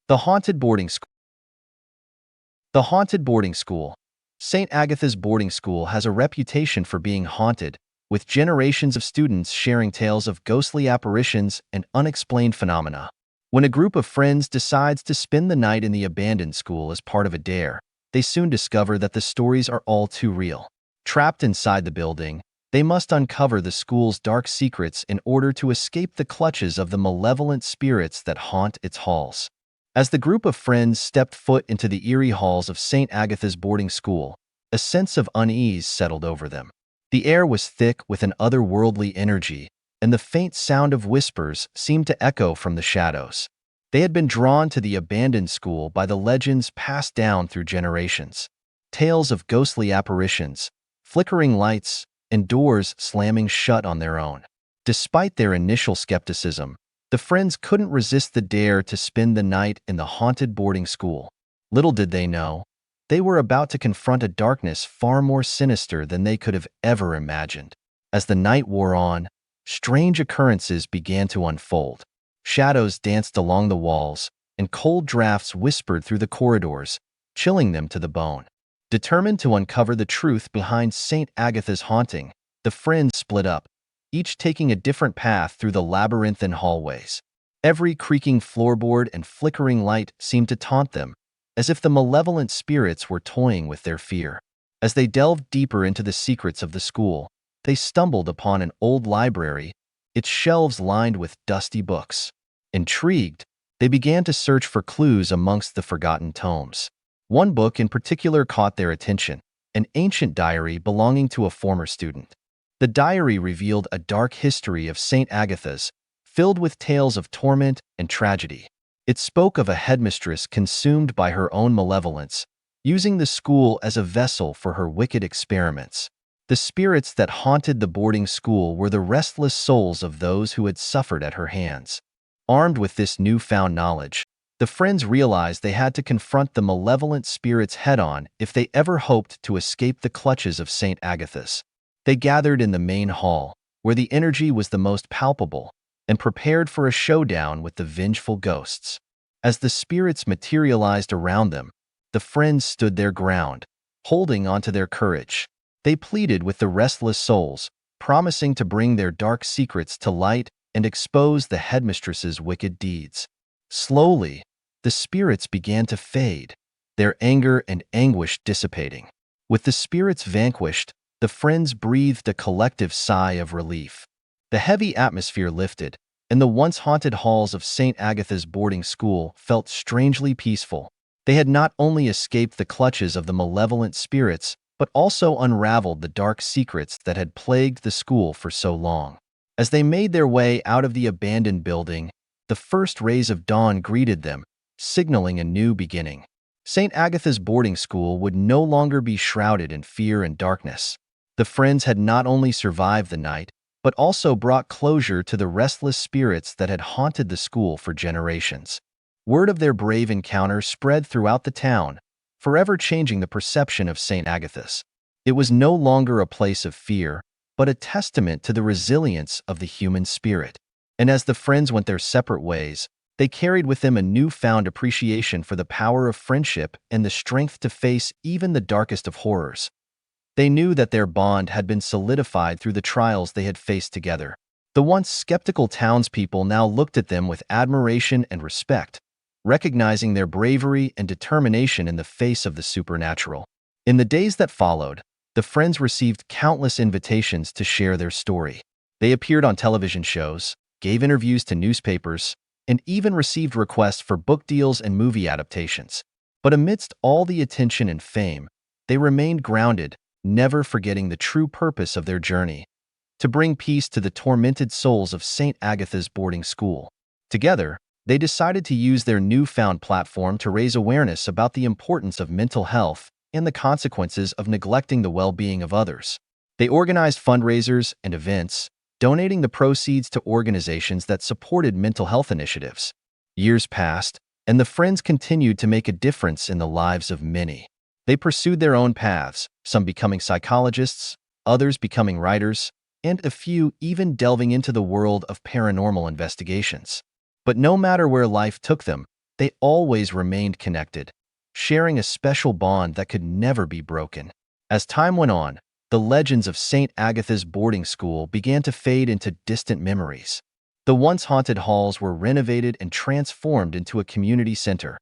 The Haunted Boarding School. The Haunted Boarding School. St. Agatha's boarding school has a reputation for being haunted, with generations of students sharing tales of ghostly apparitions and unexplained phenomena. When a group of friends decides to spend the night in the abandoned school as part of a dare, they soon discover that the stories are all too real. Trapped inside the building, they must uncover the school's dark secrets in order to escape the clutches of the malevolent spirits that haunt its halls. As the group of friends stepped foot into the eerie halls of St. Agatha's boarding school, a sense of unease settled over them. The air was thick with an otherworldly energy, and the faint sound of whispers seemed to echo from the shadows. They had been drawn to the abandoned school by the legends passed down through generations. Tales of ghostly apparitions, flickering lights, and doors slamming shut on their own. Despite their initial skepticism, the friends couldn't resist the dare to spend the night in the haunted boarding school. Little did they know, they were about to confront a darkness far more sinister than they could have ever imagined. As the night wore on, strange occurrences began to unfold. Shadows danced along the walls, and cold drafts whispered through the corridors, chilling them to the bone. Determined to uncover the truth behind St. Agatha's haunting, the friends split up, each taking a different path through the labyrinthine hallways. Every creaking floorboard and flickering light seemed to taunt them, as if the malevolent spirits were toying with their fear. As they delved deeper into the secrets of the school, they stumbled upon an old library, its shelves lined with dusty books. Intrigued, they began to search for clues amongst the forgotten tomes. One book in particular caught their attention, an ancient diary belonging to a former student. The diary revealed a dark history of St. Agatha's, filled with tales of torment and tragedy. It spoke of a headmistress consumed by her own malevolence, using the school as a vessel for her wicked experiments. The spirits that haunted the boarding school were the restless souls of those who had suffered at her hands. Armed with this newfound knowledge, the friends realized they had to confront the malevolent spirits head-on if they ever hoped to escape the clutches of St. Agatha's. They gathered in the main hall, where the energy was the most palpable, and prepared for a showdown with the vengeful ghosts. As the spirits materialized around them, the friends stood their ground, holding onto their courage. They pleaded with the restless souls, promising to bring their dark secrets to light and expose the headmistress's wicked deeds. Slowly, the spirits began to fade, their anger and anguish dissipating. With the spirits vanquished, the friends breathed a collective sigh of relief. The heavy atmosphere lifted, and the once haunted halls of St. Agatha's boarding school felt strangely peaceful. They had not only escaped the clutches of the malevolent spirits, but also unraveled the dark secrets that had plagued the school for so long. As they made their way out of the abandoned building, the first rays of dawn greeted them, signaling a new beginning. St. Agatha's boarding school would no longer be shrouded in fear and darkness. The friends had not only survived the night, but also brought closure to the restless spirits that had haunted the school for generations. Word of their brave encounter spread throughout the town, forever changing the perception of St. Agatha's. It was no longer a place of fear, but a testament to the resilience of the human spirit. And as the friends went their separate ways, they carried with them a newfound appreciation for the power of friendship and the strength to face even the darkest of horrors. They knew that their bond had been solidified through the trials they had faced together. The once skeptical townspeople now looked at them with admiration and respect, recognizing their bravery and determination in the face of the supernatural. In the days that followed, the friends received countless invitations to share their story. They appeared on television shows, gave interviews to newspapers, and even received requests for book deals and movie adaptations. But amidst all the attention and fame, they remained grounded, never forgetting the true purpose of their journey: to bring peace to the tormented souls of St. Agatha's boarding school. Together, they decided to use their newfound platform to raise awareness about the importance of mental health and the consequences of neglecting the well-being of others. They organized fundraisers and events, donating the proceeds to organizations that supported mental health initiatives. Years passed, and the friends continued to make a difference in the lives of many. They pursued their own paths, some becoming psychologists, others becoming writers, and a few even delving into the world of paranormal investigations. But no matter where life took them, they always remained connected, sharing a special bond that could never be broken. As time went on, the legends of St. Agatha's boarding school began to fade into distant memories. The once haunted halls were renovated and transformed into a community center,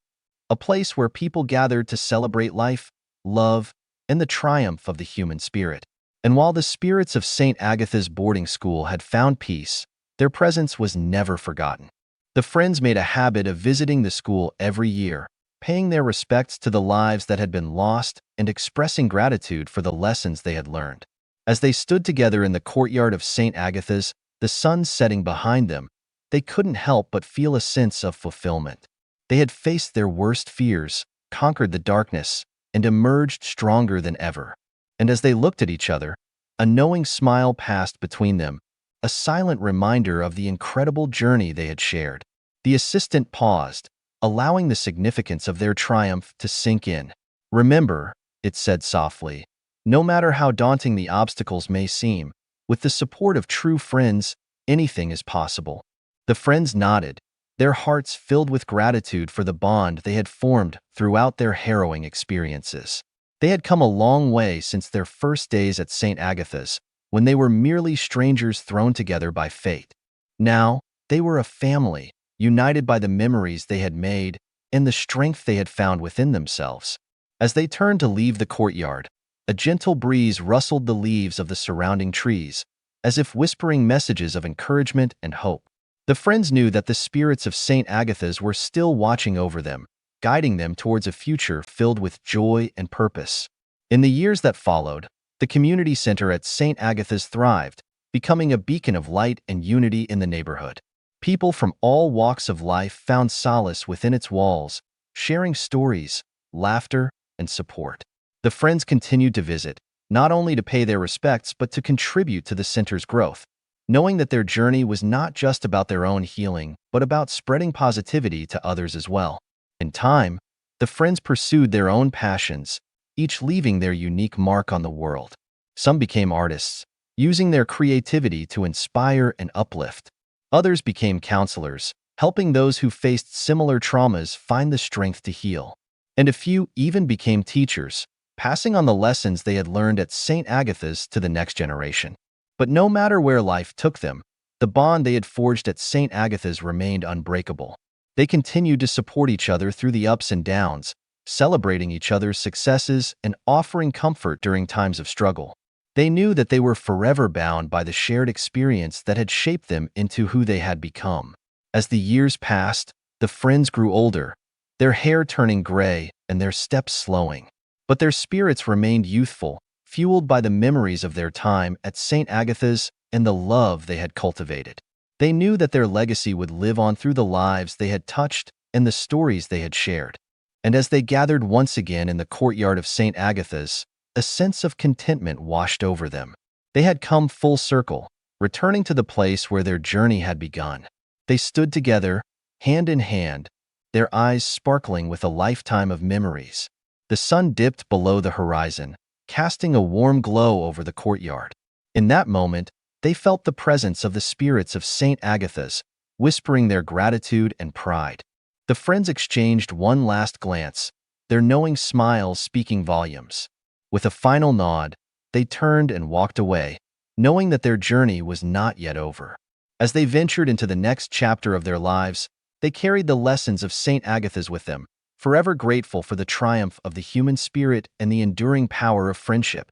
a place where people gathered to celebrate life, love, and the triumph of the human spirit. And while the spirits of St. Agatha's boarding school had found peace, their presence was never forgotten. The friends made a habit of visiting the school every year, paying their respects to the lives that had been lost and expressing gratitude for the lessons they had learned. As they stood together in the courtyard of St. Agatha's, the sun setting behind them, they couldn't help but feel a sense of fulfillment. They had faced their worst fears, conquered the darkness, and emerged stronger than ever. And as they looked at each other, a knowing smile passed between them, a silent reminder of the incredible journey they had shared. The assistant paused, allowing the significance of their triumph to sink in. "Remember," it said softly, "no matter how daunting the obstacles may seem, with the support of true friends, anything is possible." The friends nodded, their hearts filled with gratitude for the bond they had formed throughout their harrowing experiences. They had come a long way since their first days at St. Agatha's, when they were merely strangers thrown together by fate. Now, they were a family, united by the memories they had made and the strength they had found within themselves. As they turned to leave the courtyard, a gentle breeze rustled the leaves of the surrounding trees, as if whispering messages of encouragement and hope. The friends knew that the spirits of St. Agatha's were still watching over them, guiding them towards a future filled with joy and purpose. In the years that followed, the community center at St. Agatha's thrived, becoming a beacon of light and unity in the neighborhood. People from all walks of life found solace within its walls, sharing stories, laughter, and support. The friends continued to visit, not only to pay their respects but to contribute to the center's growth, knowing that their journey was not just about their own healing but about spreading positivity to others as well. In time, the friends pursued their own passions, each leaving their unique mark on the world. Some became artists, using their creativity to inspire and uplift. Others became counselors, helping those who faced similar traumas find the strength to heal. And a few even became teachers, passing on the lessons they had learned at St. Agatha's to the next generation. But no matter where life took them, the bond they had forged at St. Agatha's remained unbreakable. They continued to support each other through the ups and downs, celebrating each other's successes and offering comfort during times of struggle. They knew that they were forever bound by the shared experience that had shaped them into who they had become. As the years passed, the friends grew older, their hair turning gray and their steps slowing. But their spirits remained youthful, fueled by the memories of their time at St. Agatha's and the love they had cultivated. They knew that their legacy would live on through the lives they had touched and the stories they had shared. And as they gathered once again in the courtyard of St. Agatha's, a sense of contentment washed over them. They had come full circle, returning to the place where their journey had begun. They stood together, hand in hand, their eyes sparkling with a lifetime of memories. The sun dipped below the horizon, casting a warm glow over the courtyard. In that moment, they felt the presence of the spirits of St. Agatha's, whispering their gratitude and pride. The friends exchanged one last glance, their knowing smiles speaking volumes. With a final nod, they turned and walked away, knowing that their journey was not yet over. As they ventured into the next chapter of their lives, they carried the lessons of St. Agatha's with them, forever grateful for the triumph of the human spirit and the enduring power of friendship.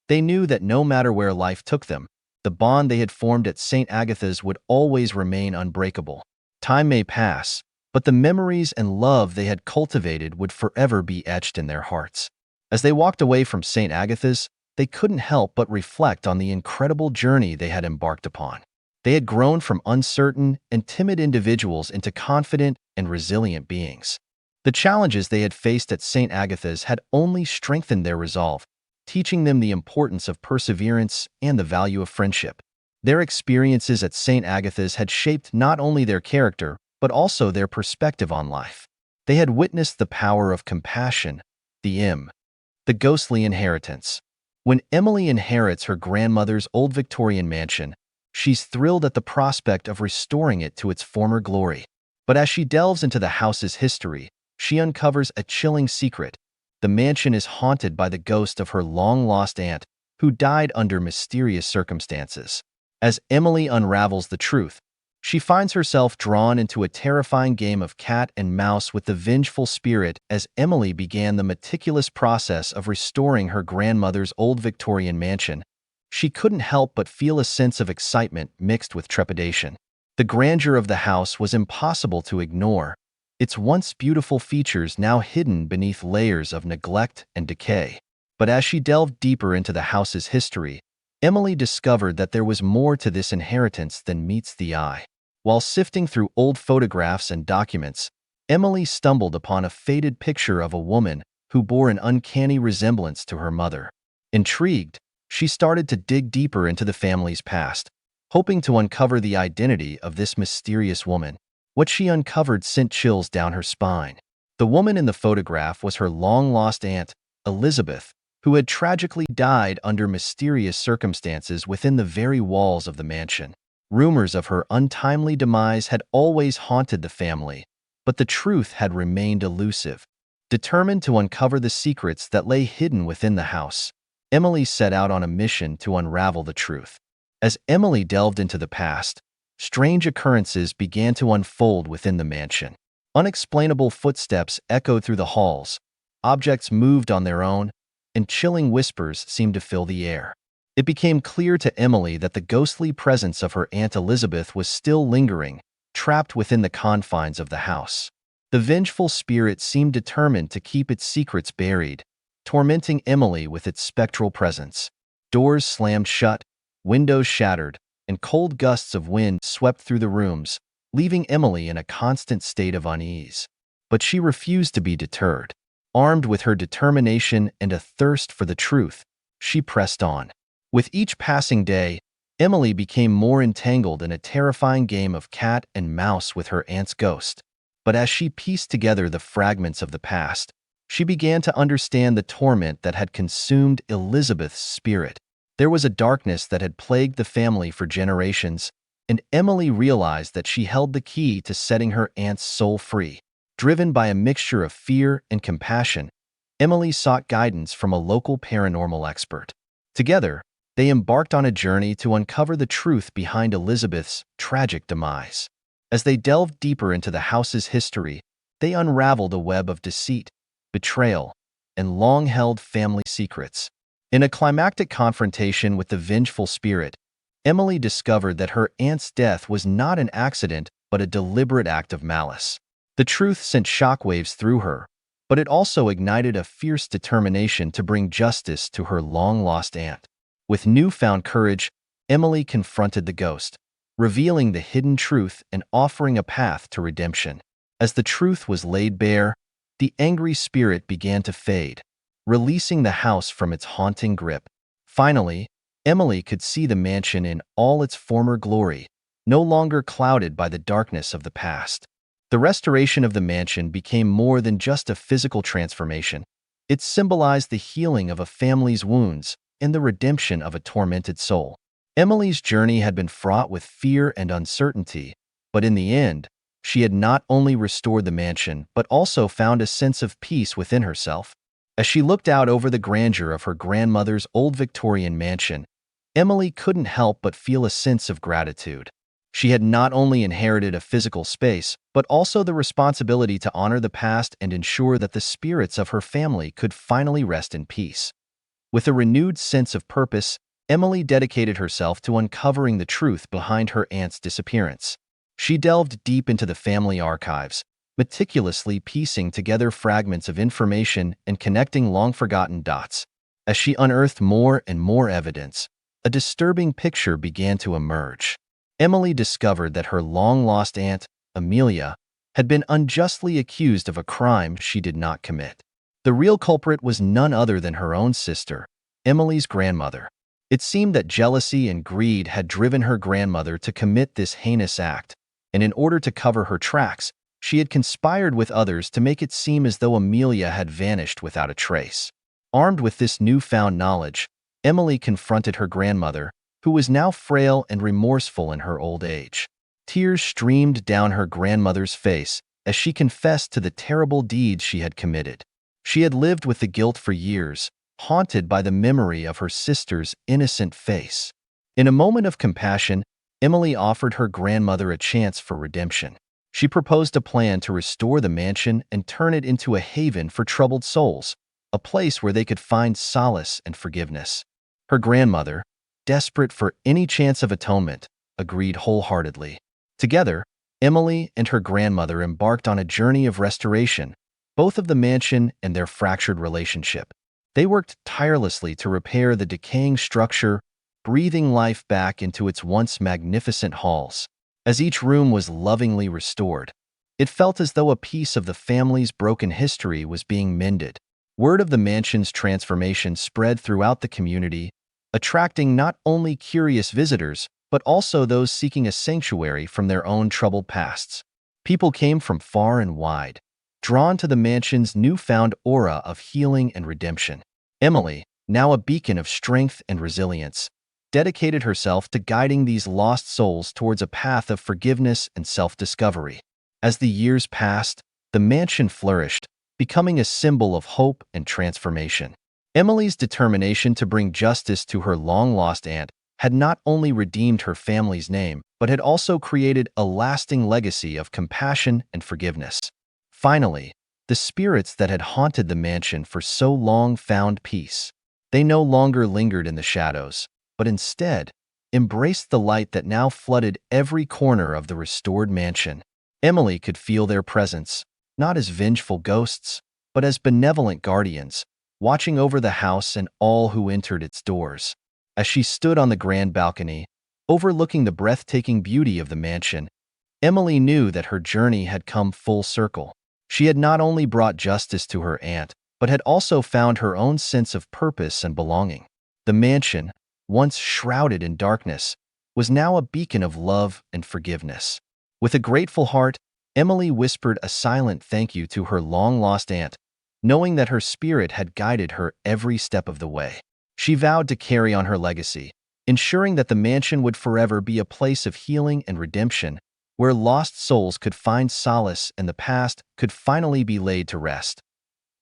They knew that no matter where life took them, the bond they had formed at St. Agatha's would always remain unbreakable. Time may pass, but the memories and love they had cultivated would forever be etched in their hearts. As they walked away from St. Agatha's, they couldn't help but reflect on the incredible journey they had embarked upon. They had grown from uncertain and timid individuals into confident and resilient beings. The challenges they had faced at St. Agatha's had only strengthened their resolve, teaching them the importance of perseverance and the value of friendship. Their experiences at St. Agatha's had shaped not only their character, but also their perspective on life. They had witnessed the power of compassion, the ghostly inheritance. When Emily inherits her grandmother's old Victorian mansion, she's thrilled at the prospect of restoring it to its former glory. But as she delves into the house's history, she uncovers a chilling secret. The mansion is haunted by the ghost of her long-lost aunt, who died under mysterious circumstances. As Emily unravels the truth, she finds herself drawn into a terrifying game of cat and mouse with the vengeful spirit as Emily began the meticulous process of restoring her grandmother's old Victorian mansion. She couldn't help but feel a sense of excitement mixed with trepidation. The grandeur of the house was impossible to ignore, its once beautiful features now hidden beneath layers of neglect and decay. But as she delved deeper into the house's history, Emily discovered that there was more to this inheritance than meets the eye. While sifting through old photographs and documents, Emily stumbled upon a faded picture of a woman who bore an uncanny resemblance to her mother. Intrigued, she started to dig deeper into the family's past, hoping to uncover the identity of this mysterious woman. What she uncovered sent chills down her spine. The woman in the photograph was her long-lost aunt, Elizabeth, who had tragically died under mysterious circumstances within the very walls of the mansion. Rumors of her untimely demise had always haunted the family, but the truth had remained elusive. Determined to uncover the secrets that lay hidden within the house, Emily set out on a mission to unravel the truth. As Emily delved into the past, strange occurrences began to unfold within the mansion. Unexplainable footsteps echoed through the halls, objects moved on their own, and chilling whispers seemed to fill the air. It became clear to Emily that the ghostly presence of her Aunt Elizabeth was still lingering, trapped within the confines of the house. The vengeful spirit seemed determined to keep its secrets buried, tormenting Emily with its spectral presence. Doors slammed shut, windows shattered, and cold gusts of wind swept through the rooms, leaving Emily in a constant state of unease. But she refused to be deterred. Armed with her determination and a thirst for the truth, she pressed on. With each passing day, Emily became more entangled in a terrifying game of cat and mouse with her aunt's ghost. But as she pieced together the fragments of the past, she began to understand the torment that had consumed Elizabeth's spirit. There was a darkness that had plagued the family for generations, and Emily realized that she held the key to setting her aunt's soul free. Driven by a mixture of fear and compassion, Emily sought guidance from a local paranormal expert. Together, they embarked on a journey to uncover the truth behind Elizabeth's tragic demise. As they delved deeper into the house's history, they unraveled a web of deceit, betrayal, and long-held family secrets. In a climactic confrontation with the vengeful spirit, Emily discovered that her aunt's death was not an accident but a deliberate act of malice. The truth sent shockwaves through her, but it also ignited a fierce determination to bring justice to her long-lost aunt. With newfound courage, Emily confronted the ghost, revealing the hidden truth and offering a path to redemption. As the truth was laid bare, the angry spirit began to fade, releasing the house from its haunting grip. Finally, Emily could see the mansion in all its former glory, no longer clouded by the darkness of the past. The restoration of the mansion became more than just a physical transformation. It symbolized the healing of a family's wounds and the redemption of a tormented soul. Emily's journey had been fraught with fear and uncertainty, but in the end, she had not only restored the mansion but also found a sense of peace within herself. As she looked out over the grandeur of her grandmother's old Victorian mansion, Emily couldn't help but feel a sense of gratitude. She had not only inherited a physical space, but also the responsibility to honor the past and ensure that the spirits of her family could finally rest in peace. With a renewed sense of purpose, Emily dedicated herself to uncovering the truth behind her aunt's disappearance. She delved deep into the family archives, meticulously piecing together fragments of information and connecting long-forgotten dots. As she unearthed more and more evidence, a disturbing picture began to emerge. Emily discovered that her long-lost aunt, Amelia, had been unjustly accused of a crime she did not commit. The real culprit was none other than her own sister, Emily's grandmother. It seemed that jealousy and greed had driven her grandmother to commit this heinous act, and in order to cover her tracks, she had conspired with others to make it seem as though Amelia had vanished without a trace. Armed with this newfound knowledge, Emily confronted her grandmother, who was now frail and remorseful in her old age. Tears streamed down her grandmother's face as she confessed to the terrible deeds she had committed. She had lived with the guilt for years, haunted by the memory of her sister's innocent face. In a moment of compassion, Emily offered her grandmother a chance for redemption. She proposed a plan to restore the mansion and turn it into a haven for troubled souls, a place where they could find solace and forgiveness. Her grandmother, desperate for any chance of atonement, agreed wholeheartedly. Together, Emily and her grandmother embarked on a journey of restoration, both of the mansion and their fractured relationship. They worked tirelessly to repair the decaying structure, breathing life back into its once magnificent halls. As each room was lovingly restored, it felt as though a piece of the family's broken history was being mended. Word of the mansion's transformation spread throughout the community, attracting not only curious visitors, but also those seeking a sanctuary from their own troubled pasts. People came from far and wide, drawn to the mansion's newfound aura of healing and redemption. Emily, now a beacon of strength and resilience, dedicated herself to guiding these lost souls towards a path of forgiveness and self-discovery. As the years passed, the mansion flourished, becoming a symbol of hope and transformation. Emily's determination to bring justice to her long-lost aunt had not only redeemed her family's name, but had also created a lasting legacy of compassion and forgiveness. Finally, the spirits that had haunted the mansion for so long found peace. They no longer lingered in the shadows, but instead embraced the light that now flooded every corner of the restored mansion. Emily could feel their presence, not as vengeful ghosts, but as benevolent guardians, watching over the house and all who entered its doors. As she stood on the grand balcony, overlooking the breathtaking beauty of the mansion, Emily knew that her journey had come full circle. She had not only brought justice to her aunt, but had also found her own sense of purpose and belonging. The mansion, once shrouded in darkness, was now a beacon of love and forgiveness. With a grateful heart, Emily whispered a silent thank you to her long-lost aunt, knowing that her spirit had guided her every step of the way. She vowed to carry on her legacy, ensuring that the mansion would forever be a place of healing and redemption, where lost souls could find solace and the past could finally be laid to rest.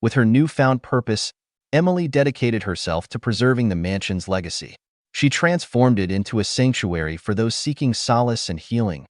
With her newfound purpose, Emily dedicated herself to preserving the mansion's legacy. She transformed it into a sanctuary for those seeking solace and healing,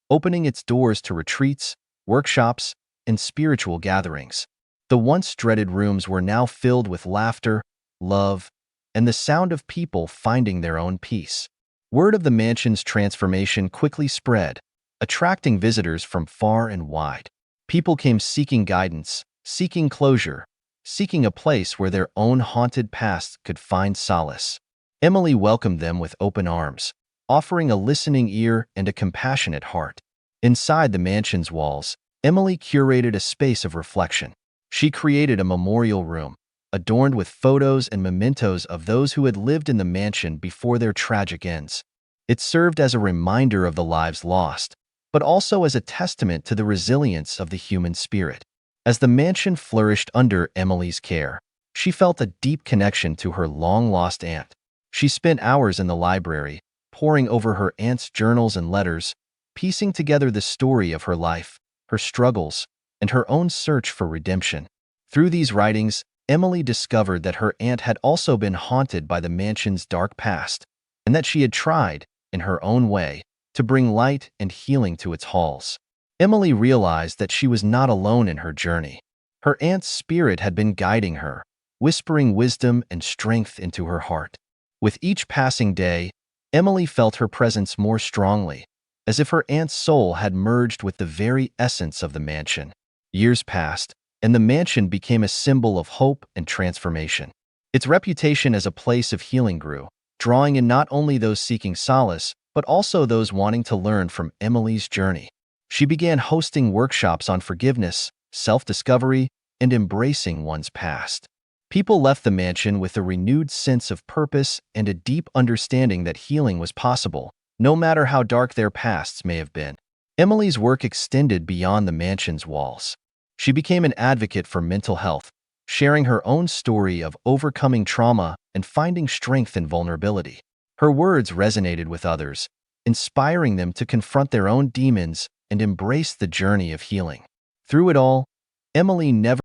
opening its doors to retreats, workshops, and spiritual gatherings. The once dreaded rooms were now filled with laughter, love, and the sound of people finding their own peace. Word of the mansion's transformation quickly spread, attracting visitors from far and wide. People came seeking guidance, seeking closure, seeking a place where their own haunted past could find solace. Emily welcomed them with open arms, offering a listening ear and a compassionate heart. Inside the mansion's walls, Emily curated a space of reflection. She created a memorial room, adorned with photos and mementos of those who had lived in the mansion before their tragic ends. It served as a reminder of the lives lost, but also as a testament to the resilience of the human spirit. As the mansion flourished under Emily's care, she felt a deep connection to her long-lost aunt. She spent hours in the library, poring over her aunt's journals and letters, piecing together the story of her life, her struggles, and her own search for redemption. Through these writings, Emily discovered that her aunt had also been haunted by the mansion's dark past, and that she had tried, in her own way, to bring light and healing to its halls. Emily realized that she was not alone in her journey. Her aunt's spirit had been guiding her, whispering wisdom and strength into her heart. With each passing day, Emily felt her presence more strongly, as if her aunt's soul had merged with the very essence of the mansion. Years passed, and the mansion became a symbol of hope and transformation. Its reputation as a place of healing grew, drawing in not only those seeking solace, but also those wanting to learn from Emily's journey. She began hosting workshops on forgiveness, self-discovery, and embracing one's past. People left the mansion with a renewed sense of purpose and a deep understanding that healing was possible, no matter how dark their pasts may have been. Emily's work extended beyond the mansion's walls. She became an advocate for mental health, sharing her own story of overcoming trauma and finding strength in vulnerability. Her words resonated with others, inspiring them to confront their own demons and embrace the journey of healing. Through it all, Emily never